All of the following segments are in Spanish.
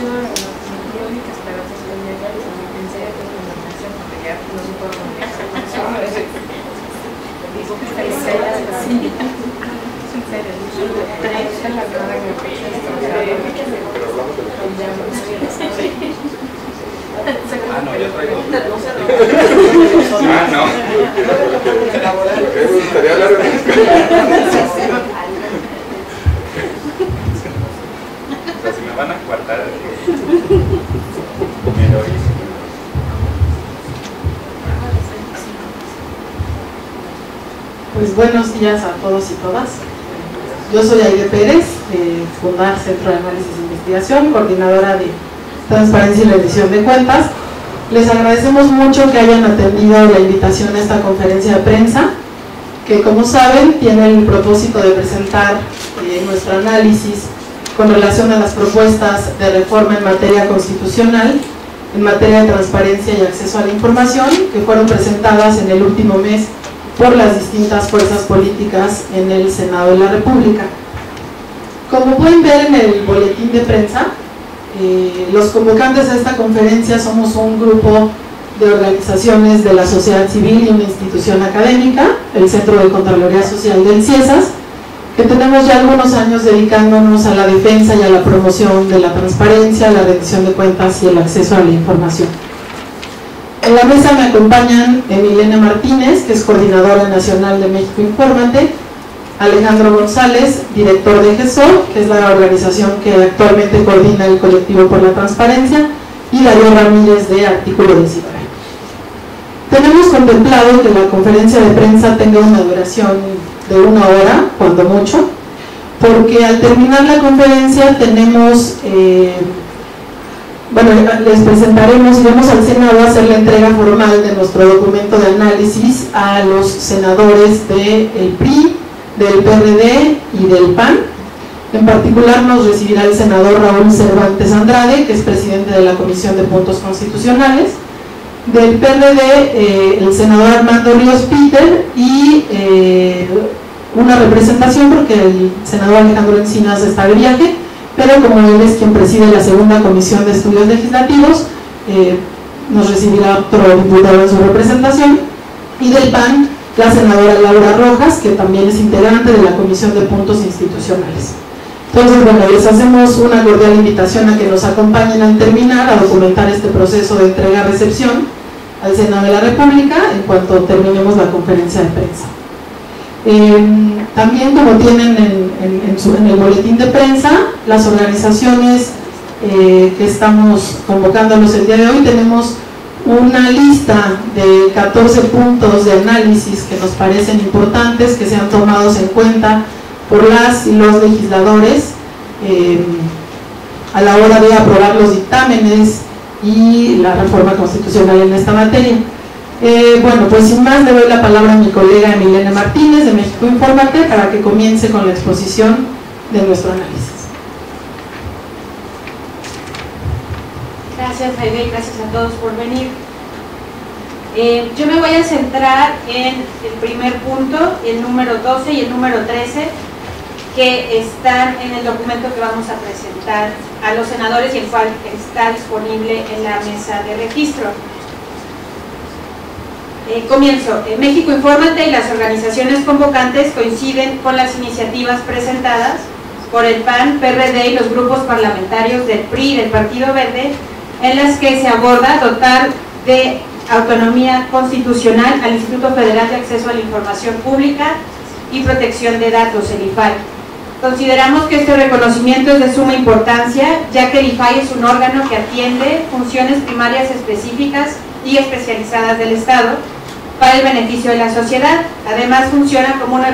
sido periódicas para responder ya les pensé que es una canción porque ya no se puede comunicar digo que está no, yo traigo. No. Me gustaría hablar de si me van a coartar, me lo hice. Pues buenos días a todos y todas. Yo soy Aide Pérez, de Fundar Centro de Análisis e Investigación, coordinadora de Transparencia y Rendición de Cuentas. Les agradecemos mucho que hayan atendido la invitación a esta conferencia de prensa, que como saben tiene el propósito de presentar nuestro análisis con relación a las propuestas de reforma en materia constitucional, en materia de transparencia y acceso a la información, que fueron presentadas en el último mes por las distintas fuerzas políticas en el Senado de la República. Como pueden ver en el boletín de prensa, los convocantes a esta conferencia somos un grupo de organizaciones de la sociedad civil y una institución académica, el Centro de Contraloría Social del CIESAS, que tenemos ya algunos años dedicándonos a la defensa y a la promoción de la transparencia, la rendición de cuentas y el acceso a la información. En la mesa me acompañan Emilena Martínez, que es coordinadora nacional de México Infórmate, Alejandro González, director de GESOR, que es la organización que actualmente coordina el colectivo por la transparencia, y Darío Ramírez, de Artículo 19. Tenemos contemplado que la conferencia de prensa tenga una duración de 1 hora, cuando mucho, porque al terminar la conferencia tenemos, les presentaremos, iremos al Senado a hacer la entrega formal de nuestro documento de análisis a los senadores del PRI, del PRD y del PAN. En particular nos recibirá el senador Raúl Cervantes Andrade, que es presidente de la Comisión de Puntos Constitucionales, del PRD el senador Armando Ríos Peter y una representación porque el senador Alejandro Encinas está de viaje, pero como él es quien preside la segunda Comisión de Estudios Legislativos, nos recibirá otro diputado en su representación, y del PAN la senadora Laura Rojas, que también es integrante de la Comisión de Puntos Institucionales. Entonces, bueno, les hacemos una cordial invitación a que nos acompañen al terminar, a documentar este proceso de entrega-recepción al Senado de la República en cuanto terminemos la conferencia de prensa. También, como tienen en el boletín de prensa, las organizaciones que estamos convocándolos el día de hoy, tenemos una lista de 14 puntos de análisis que nos parecen importantes, que sean tomados en cuenta por las y los legisladores a la hora de aprobar los dictámenes y la reforma constitucional en esta materia. Bueno, pues sin más le doy la palabra a mi colega Emilena Martínez de México Infórmate para que comience con la exposición de nuestro análisis. Gracias, Aide, y gracias a todos por venir. Yo me voy a centrar en el primer punto, el número 12 y el número 13, que están en el documento que vamos a presentar a los senadores y el cual está disponible en la mesa de registro. Comienzo. México Infórmate y las organizaciones convocantes coinciden con las iniciativas presentadas por el PAN, PRD y los grupos parlamentarios del PRI y del Partido Verde, en las que se aborda dotar de autonomía constitucional al Instituto Federal de Acceso a la Información Pública y Protección de Datos, el IFAI. Consideramos que este reconocimiento es de suma importancia, ya que el IFAI es un órgano que atiende funciones primarias específicas y especializadas del Estado para el beneficio de la sociedad. Además, funciona como un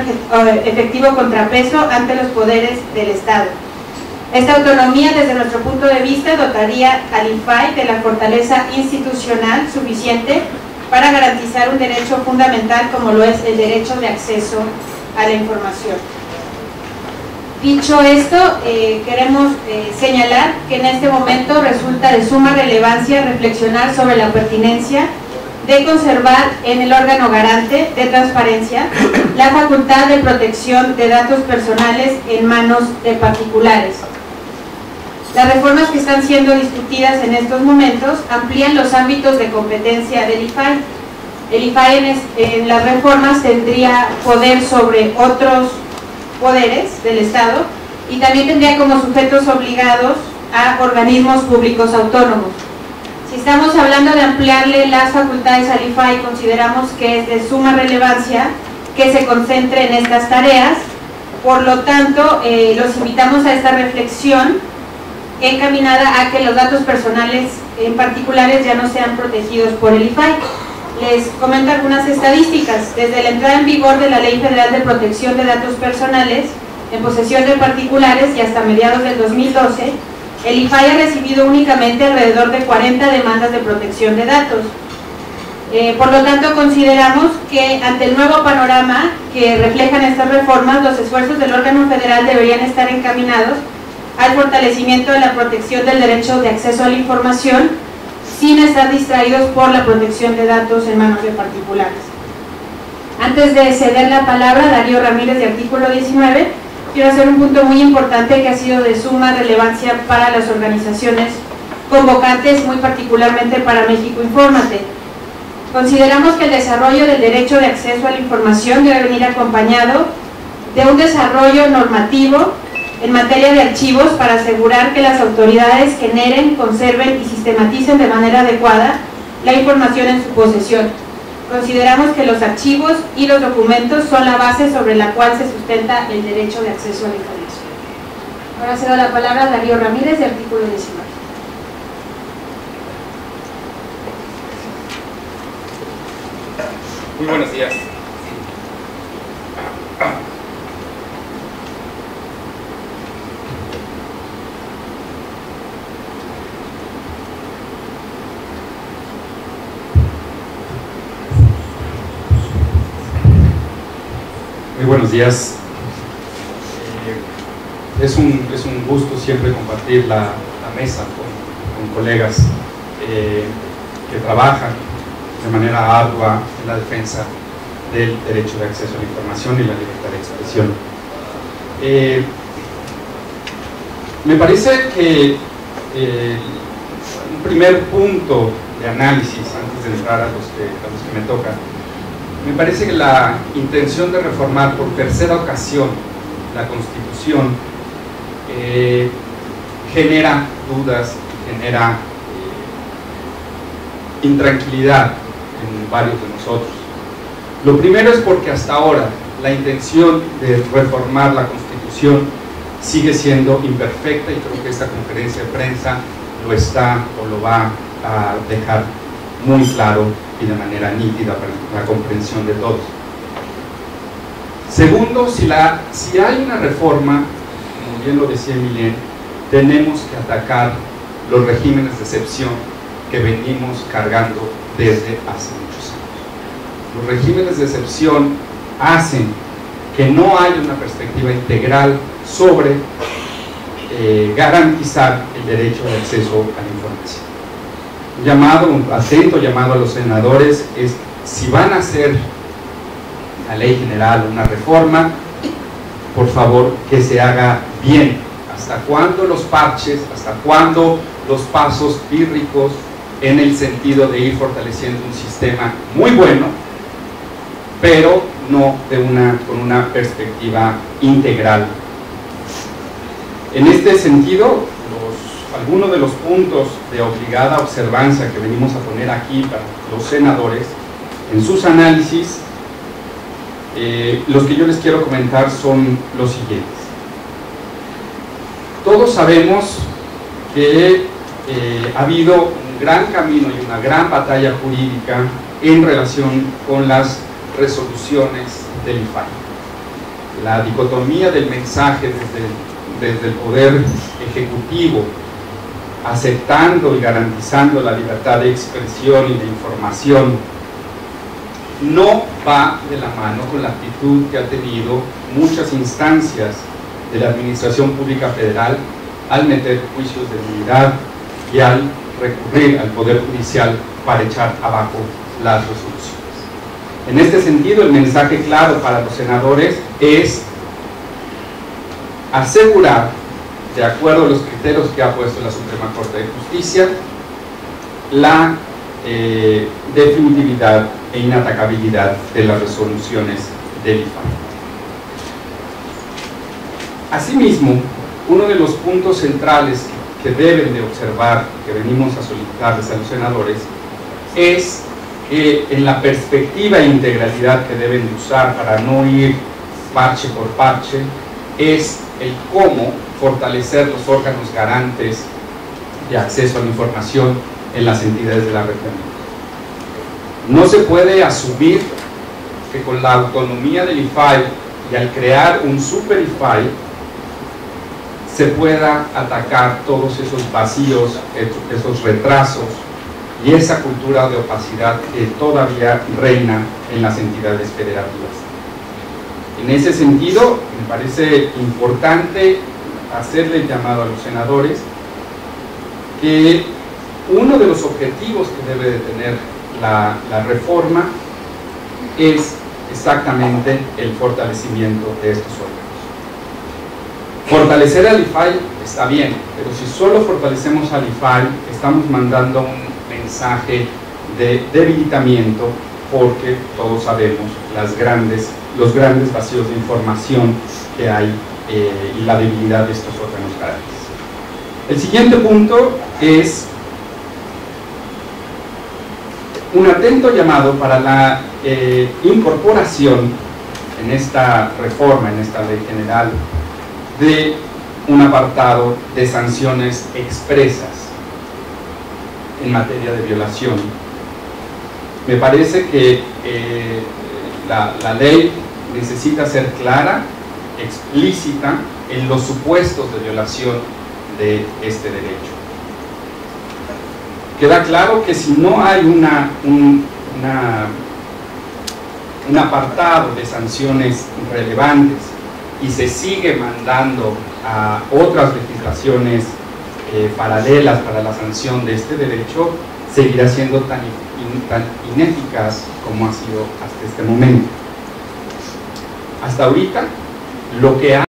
efectivo contrapeso ante los poderes del Estado. Esta autonomía, desde nuestro punto de vista, dotaría al IFAI de la fortaleza institucional suficiente para garantizar un derecho fundamental como lo es el derecho de acceso a la información. Dicho esto, queremos señalar que en este momento resulta de suma relevancia reflexionar sobre la pertinencia de conservar en el órgano garante de transparencia la facultad de protección de datos personales en manos de particulares. Las reformas que están siendo discutidas en estos momentos amplían los ámbitos de competencia del IFAI. El IFAI en las reformas tendría poder sobre otros poderes del Estado y también tendría como sujetos obligados a organismos públicos autónomos. Si estamos hablando de ampliarle las facultades al IFAI, consideramos que es de suma relevancia que se concentre en estas tareas. Por lo tanto, los invitamos a esta reflexión encaminada a que los datos personales en particulares ya no sean protegidos por el IFAI. Les comento algunas estadísticas. Desde la entrada en vigor de la Ley Federal de Protección de Datos Personales en posesión de particulares y hasta mediados del 2012, el IFAI ha recibido únicamente alrededor de 40 demandas de protección de datos. Por lo tanto, consideramos que ante el nuevo panorama que reflejan estas reformas, los esfuerzos del órgano federal deberían estar encaminados al fortalecimiento de la protección del derecho de acceso a la información sin estar distraídos por la protección de datos en manos de particulares. Antes de ceder la palabra a Darío Ramírez de Artículo 19, quiero hacer un punto muy importante que ha sido de suma relevancia para las organizaciones convocantes, muy particularmente para México Infórmate. Consideramos que el desarrollo del derecho de acceso a la información debe venir acompañado de un desarrollo normativo en materia de archivos para asegurar que las autoridades generen, conserven y sistematicen de manera adecuada la información en su posesión. Consideramos que los archivos y los documentos son la base sobre la cual se sustenta el derecho de acceso a la información. Ahora cedo la palabra a Darío Ramírez de Artículo 19. Muy buenos días. Muy buenos días. Es un gusto siempre compartir la mesa con colegas que trabajan de manera ardua en la defensa del derecho de acceso a la información y la libertad de expresión. Me parece que un primer punto de análisis, antes de entrar a los que me toca, me parece que la intención de reformar por tercera ocasión la Constitución genera dudas, genera intranquilidad en varios de nosotros. Lo primero es porque hasta ahora la intención de reformar la Constitución sigue siendo imperfecta, y creo que esta conferencia de prensa lo está o lo va a dejar muy claro y de manera nítida para la comprensión de todos. Segundo, si hay una reforma, como bien lo decía Emilien, tenemos que atacar los regímenes de excepción que venimos cargando desde hace muchos años. Los regímenes de excepción hacen que no haya una perspectiva integral sobre garantizar el derecho de acceso a la información. Un atento llamado a los senadores es: si van a hacer una ley general, una reforma, por favor que se haga bien. ¿Hasta cuándo los parches? ¿Hasta cuándo los pasos pírricos en el sentido de ir fortaleciendo un sistema muy bueno, pero no con una perspectiva integral? En este sentido, algunos de los puntos de obligada observancia que venimos a poner aquí para los senadores en sus análisis, los que yo les quiero comentar son los siguientes. Todos sabemos que ha habido un gran camino y una gran batalla jurídica en relación con las resoluciones del IFAI. La dicotomía del mensaje desde el Poder Ejecutivo, aceptando y garantizando la libertad de expresión y de información, no va de la mano con la actitud que ha tenido muchas instancias de la Administración Pública Federal al meter juicios de nulidad y al recurrir al Poder Judicial para echar abajo las resoluciones. En este sentido, el mensaje claro para los senadores es asegurar de acuerdo a los criterios que ha puesto la Suprema Corte de Justicia, la definitividad e inatacabilidad de las resoluciones del IFAI. Asimismo, uno de los puntos centrales que deben de observar, que venimos a solicitarles a los senadores, es que en la perspectiva e integralidad que deben de usar para no ir parche por parche, es el cómo fortalecer los órganos garantes de acceso a la información en las entidades de la República. No se puede asumir que con la autonomía del IFAI y al crear un super IFAI se pueda atacar todos esos vacíos, esos retrasos y esa cultura de opacidad que todavía reina en las entidades federativas. En ese sentido, me parece importante hacerle el llamado a los senadores que uno de los objetivos que debe de tener la reforma es exactamente el fortalecimiento de estos órganos. Fortalecer al IFAI está bien, pero si solo fortalecemos al IFAI, estamos mandando un mensaje de debilitamiento, porque todos sabemos los grandes vacíos de información que hay y la debilidad de estos órganos garantes. El siguiente punto es un atento llamado para la incorporación en esta reforma, en esta ley general, de un apartado de sanciones expresas en materia de violación. Me parece que la ley necesita ser clara, explícita en los supuestos de violación de este derecho. Queda claro que si no hay un apartado de sanciones relevantes y se sigue mandando a otras legislaciones paralelas para la sanción de este derecho, seguirá siendo tan ineficaz como ha sido hasta este momento. Hasta ahorita, lo que ha